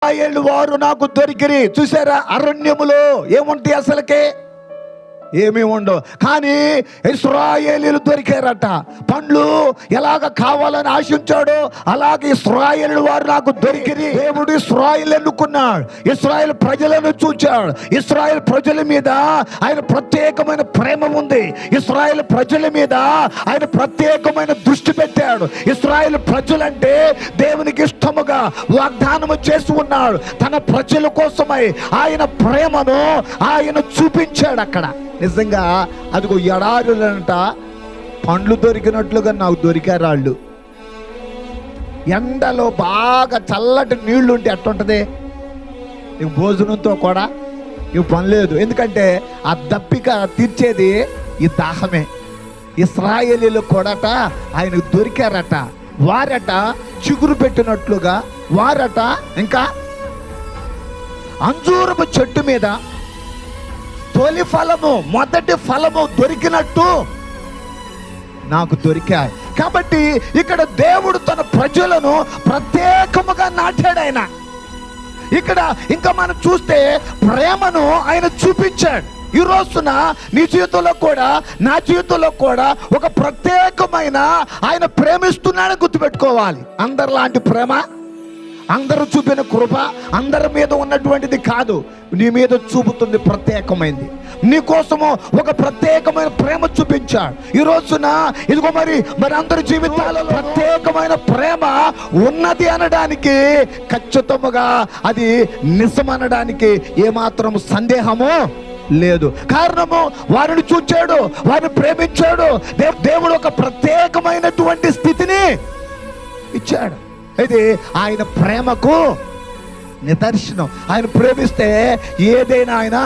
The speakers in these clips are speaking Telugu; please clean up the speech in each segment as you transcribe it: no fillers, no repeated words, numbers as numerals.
ఇశ్రాయేలు వారు నాకు దొరికిరి. చూసారా, అరణ్యములో ఏముంటాయి అసలుకే? ఏమీ ఉండవు. కానీ ఇశ్రాయేలీలు దొరికారట. పండ్లు ఎలాగ కావాలని ఆశించాడో అలాగే ఇశ్రాయేలు వారు నాకు దొరికిరి. దేవుడు ఇశ్రాయేలు ఎన్నుకున్నాడు, ఇశ్రాయేల్ ప్రజలను చూచాడు. ఇశ్రాయేల్ ప్రజల మీద ఆయన ప్రత్యేకమైన ప్రేమ ఉంది. ఇశ్రాయేల్ ప్రజల మీద ఆయన ప్రత్యేకమైన దృష్టి పెట్టాడు. ఇశ్రాయేల్ ప్రజలంటే దేవునికి ఇష్టముగా వాగ్దానము చేసి ఉన్నాడు. తన ప్రజల కోసమై ఆయన ప్రేమను ఆయన చూపించాడు. అక్కడ నిజంగా అదిగో ఎడారులంట పండ్లు దొరికినట్లుగా నాకు దొరికారు వాళ్ళు. ఎండలో బాగా చల్లటి నీళ్లు ఉంటే ఎట్టుంటది? ఇక భోజనంతో కూడా ఇక పని లేదు. ఎందుకంటే ఆ దప్పిక తీర్చేది ఈ దాహమే. ఇశ్రాయేలీలు కూడాట ఆయనకు దొరికారట. వారట చిగురు పెట్టినట్లుగా, వారట ఇంకా అంజూరపు చెట్టు మీద తొలి ఫలము, మొదటి ఫలము దొరికినట్టు నాకు దొరికాయి. కాబట్టి ఇక్కడ దేవుడు తన ప్రజలను ప్రత్యేకముగా నాటాడు. ఆయన ఇక్కడ ఇంకా మనం చూస్తే ప్రేమను ఆయన చూపించాడు. ఈ రోజున నీ జీవితంలో కూడా నా జీవితంలో కూడా ఒక ప్రత్యేకమైన ఆయన ప్రేమిస్తున్నాడని గుర్తుపెట్టుకోవాలి. అందరిలాంటి ప్రేమ, అందరూ చూపిన కృప అందరి మీద ఉన్నటువంటిది కాదు, నీ మీద చూపుతుంది ప్రత్యేకమైంది. నీ కోసము ఒక ప్రత్యేకమైన ప్రేమ చూపించాడు. ఈ రోజున ఇదిగో మరి అందరి జీవితాలలో ప్రత్యేకమైన ప్రేమ ఉన్నది అనడానికి ఖచ్చితంగా అది నిజమనడానికి ఏమాత్రం సందేహము లేదు. కారణము వారిని చూచాడు, వారిని ప్రేమించాడు. దేవుడు ఒక ప్రత్యేకమైనటువంటి స్థితిని ఇచ్చాడు. ఇది ఆయన ప్రేమకు నిదర్శనం. ఆయన ప్రేమిస్తే ఏదైనా ఆయన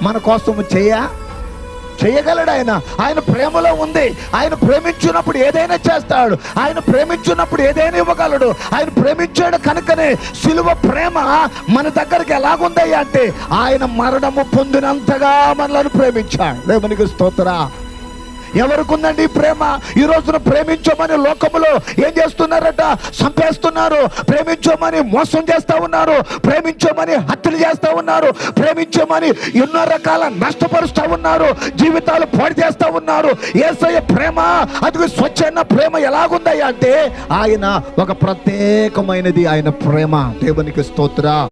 మన కోసం చేయగలడు. ఆయన ప్రేమలో ఉంది. ఆయన ప్రేమించినప్పుడు ఏదైనా చేస్తాడు. ఆయన ప్రేమించినప్పుడు ఏదైనా ఇవ్వగలడు. ఆయన ప్రేమించాడు కనుకనే సిలువ ప్రేమ మన దగ్గరికి ఎలాగుందయ్యా అంటే ఆయన మరణము పొందినంతగా మనల్ని ప్రేమించాడు. దేవునికి స్తోత్రం. ఎవరికి ఉందండి ఈ ప్రేమ? ఈ రోజున ప్రేమించమని లోకములో ఏం చేస్తున్నారట? చంపేస్తున్నారు. ప్రేమించమని మోసం చేస్తూ ఉన్నారు. ప్రేమించమని హత్యలు చేస్తూ ఉన్నారు. ప్రేమించమని ఎన్నో రకాల నష్టపరుస్తూ ఉన్నారు. జీవితాలు పాడు చేస్తూ ఉన్నారు. యేసయ్య ప్రేమ అది స్వచ్ఛమైన ప్రేమ ఎలాగుందయ్యా అంటే ఆయన ఒక ప్రత్యేకమైనది ఆయన ప్రేమ. దేవునికి స్తోత్రం.